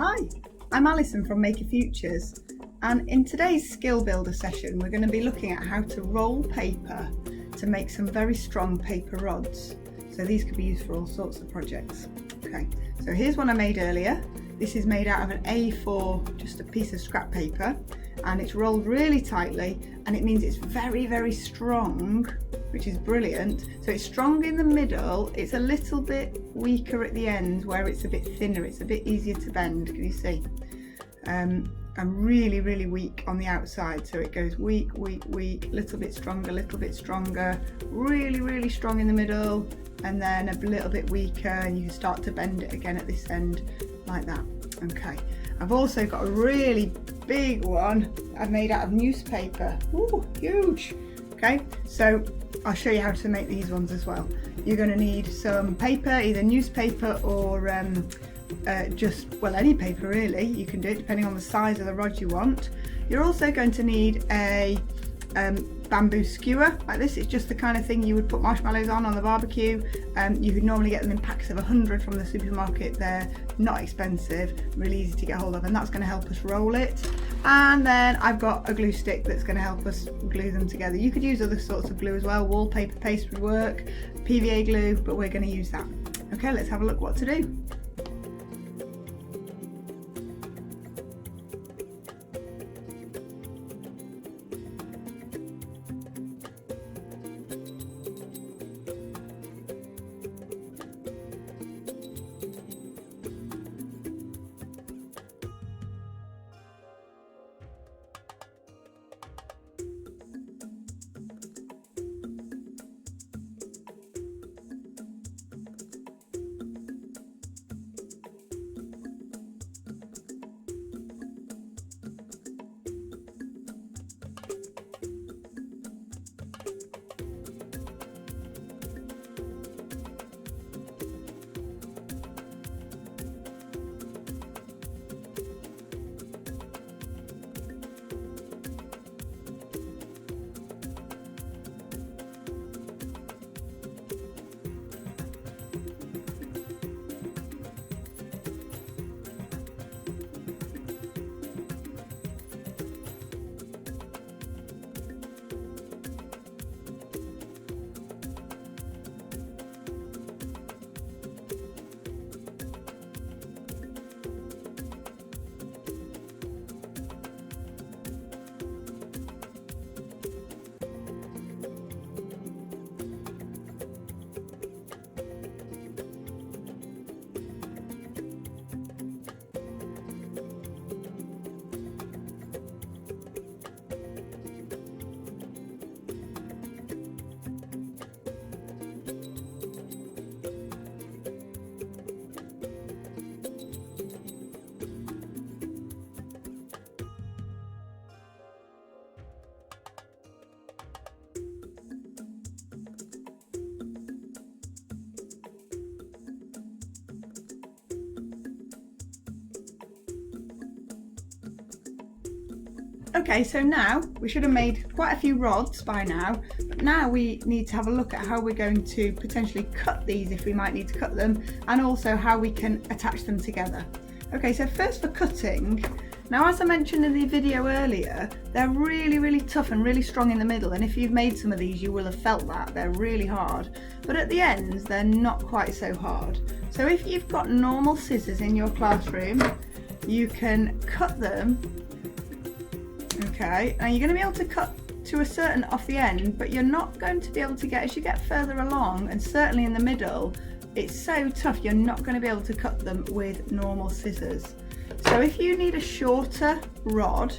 Hi, I'm Alison from Maker Futures, and in today's skill builder session we're going to be looking at how to roll paper to make some very strong paper rods. So these could be used for all sorts of projects. Okay, so here's one I made earlier. This is made out of an A4, just a piece of scrap paper, and it's rolled really tightly, and it means it's very, very strong, which is brilliant. So it's strong in the middle, it's a little bit weaker at the end where it's a bit thinner, it's a bit easier to bend, can you see? And really, really weak on the outside, so it goes weak, weak, weak, little bit stronger, really, really strong in the middle, and then a little bit weaker, and you can start to bend it again at this end like that. Okay, I've also got a really big one I've made out of newspaper. Ooh, huge. Okay, so I'll show you how to make these ones as well. You're going to need some paper, either newspaper or any paper really. You can do it depending on the size of the rod you want. You're also going to need a bamboo skewer like this. It's just the kind of thing you would put marshmallows on the barbecue. You could normally get them in packs of 100 from the supermarket. They're not expensive, really easy to get hold of, and that's going to help us roll it. And then I've got a glue stick that's going to help us glue them together. You could use other sorts of glue as well. Wallpaper paste would work, PVA glue, but we're going to use that. Okay, let's have a look what to do. Okay, so now we should have made quite a few rods by now, but now we need to have a look at how we're going to potentially cut these if we might need to cut them, and also how we can attach them together. Okay, so first for cutting. Now, as I mentioned in the video earlier, they're really, really tough and really strong in the middle, and if you've made some of these you will have felt that they're really hard, but at the ends they're not quite so hard. So if you've got normal scissors in your classroom, you can cut them. Okay, and you're going to be able to cut to a certain off the end, but you're not going to be able to get, as you get further along, and certainly in the middle, it's so tough you're not going to be able to cut them with normal scissors. So if you need a shorter rod,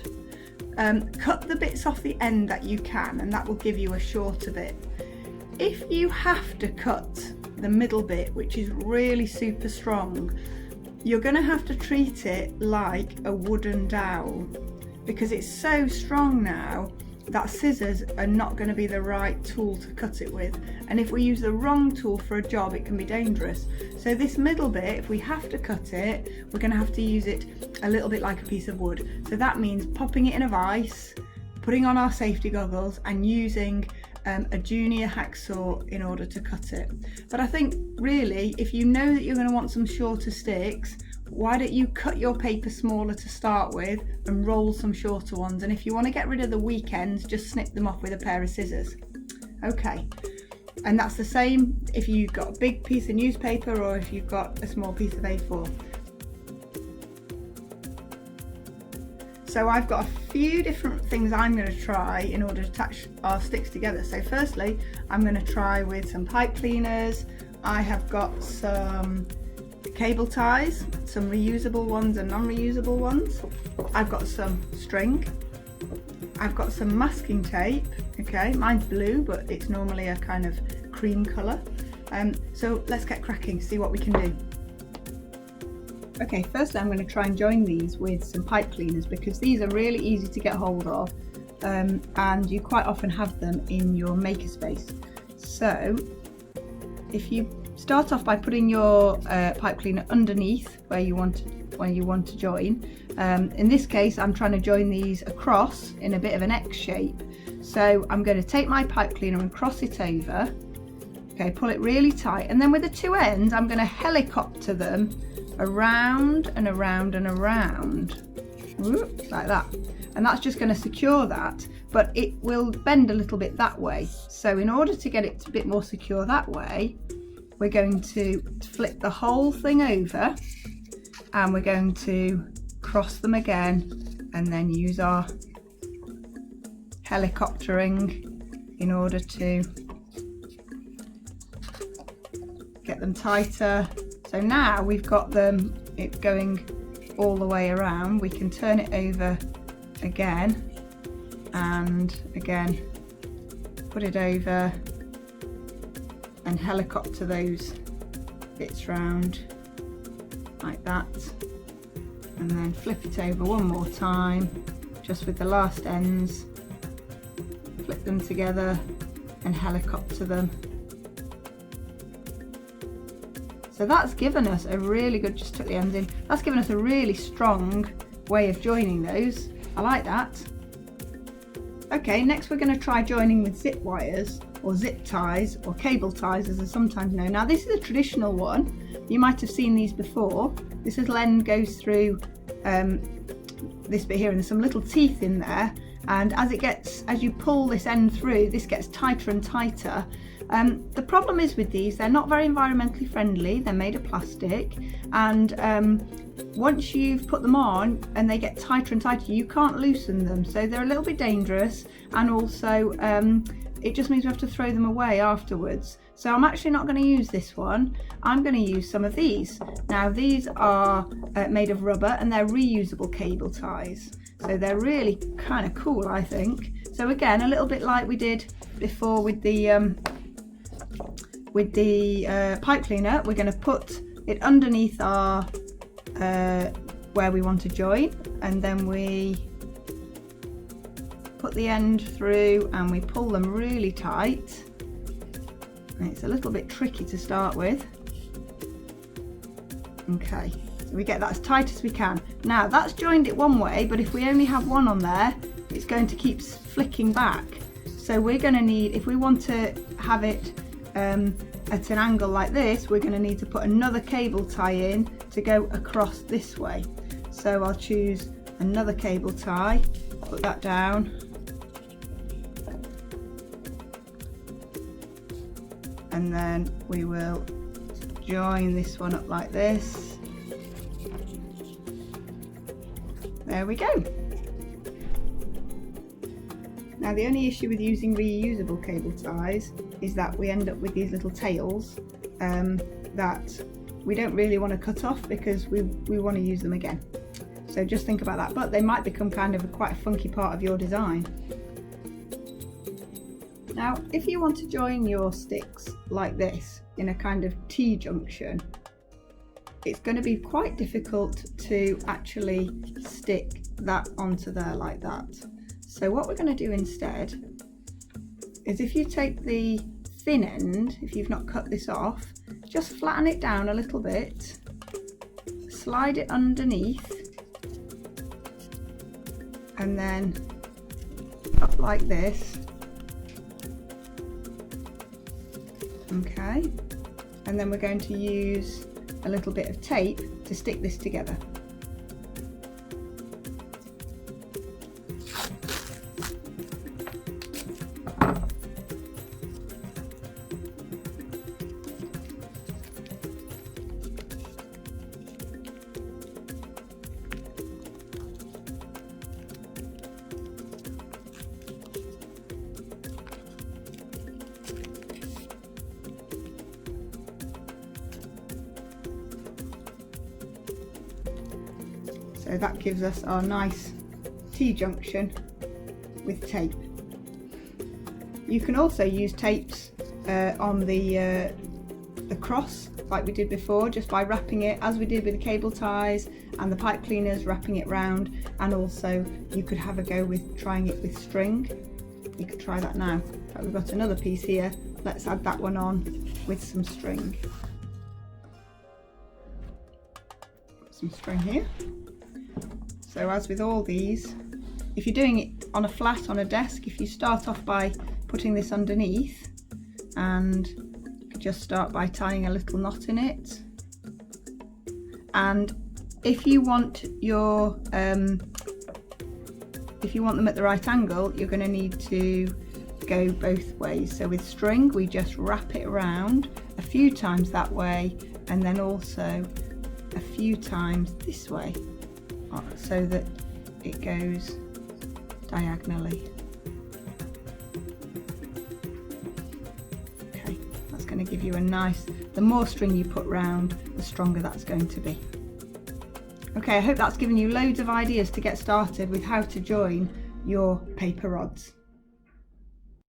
cut the bits off the end that you can, and that will give you a shorter bit. If you have to cut the middle bit, which is really super strong, you're going to have to treat it like a wooden dowel, because it's so strong now that scissors are not going to be the right tool to cut it with, and if we use the wrong tool for a job it can be dangerous. So this middle bit, if we have to cut it, we're going to have to use it a little bit like a piece of wood. So that means popping it in a vise, putting on our safety goggles and using a junior hacksaw in order to cut it. But I think really, if you know that you're going to want some shorter sticks, why don't you cut your paper smaller to start with and roll some shorter ones, and if you want to get rid of the weak ends, just snip them off with a pair of scissors. Okay, and that's the same if you've got a big piece of newspaper or if you've got a small piece of A4. So I've got a few different things I'm going to try in order to attach our sticks together. So firstly, I'm going to try with some pipe cleaners. I have got some cable ties, some reusable ones and non-reusable ones. I've got some string. I've got some masking tape. Okay, mine's blue, but it's normally a kind of cream colour. So let's get cracking, see what we can do. Okay, first I'm going to try and join these with some pipe cleaners because these are really easy to get hold of, and you quite often have them in your makerspace. So if you start off by putting your pipe cleaner underneath where you want to join. In this case, I'm trying to join these across in a bit of an X shape. So I'm going to take my pipe cleaner and cross it over. Okay, pull it really tight, and then with the two ends, I'm going to helicopter them around and around and around, like that. And that's just going to secure that, but it will bend a little bit that way. So in order to get it a bit more secure that way, we're going to flip the whole thing over and we're going to cross them again and then use our helicoptering in order to get them tighter. So now we've got them going all the way around. We can turn it over again and again, put it over and helicopter those bits round like that, and then flip it over one more time just with the last ends, flip them together and helicopter them. So that's given us a really good, just tuck the ends in, that's given us a really strong way of joining those. I like that. Okay, next we're going to try joining with zip wires or zip ties or cable ties as they're sometimes known. Now this is a traditional one, you might have seen these before. This little end goes through this bit here and there's some little teeth in there, and as you pull this end through, this gets tighter and tighter. The problem is with these, they're not very environmentally friendly, they're made of plastic, and once you've put them on and they get tighter and tighter, you can't loosen them, so they're a little bit dangerous, and also it just means we have to throw them away afterwards. So I'm actually not going to use this one, I'm going to use some of these. Now these are made of rubber and they're reusable cable ties, so they're really kind of cool, I think. So again, a little bit like we did before with the pipe cleaner, we're going to put it underneath our where we want to join, and then we put the end through and we pull them really tight. And it's a little bit tricky to start with. Okay, so we get that as tight as we can. Now that's joined it one way, but if we only have one on there, it's going to keep flicking back. So we're going to need, if we want to have it at an angle like this, we're going to need to put another cable tie in to go across this way. So I'll choose another cable tie, put that down, and then we will join this one up like this. There we go. Now the only issue with using reusable cable ties is that we end up with these little tails that we don't really want to cut off because we want to use them again. So just think about that, but they might become kind of quite a funky part of your design. Now if you want to join your sticks like this in a kind of T-junction, it's going to be quite difficult to actually stick that onto there like that. So what we're going to do instead is, if you take the thin end, if you've not cut this off, just flatten it down a little bit, slide it underneath, and then up like this. Okay, and then we're going to use a little bit of tape to stick this together. So that gives us our nice T-junction with tape. You can also use tapes on the cross like we did before, just by wrapping it, as we did with the cable ties and the pipe cleaners, wrapping it round. And also you could have a go with trying it with string. You could try that now. But we've got another piece here. Let's add that one on with some string. Put some string here. So as with all these, if you're doing it on a flat on a desk, if you start off by putting this underneath, and you could just start by tying a little knot in it. And if you want your if you want them at the right angle, you're going to need to go both ways. So with string, we just wrap it around a few times that way, and then also a few times this way, so that it goes diagonally. Okay, that's going to give you a nice, the more string you put round, the stronger that's going to be. Okay, I hope that's given you loads of ideas to get started with how to join your paper rods.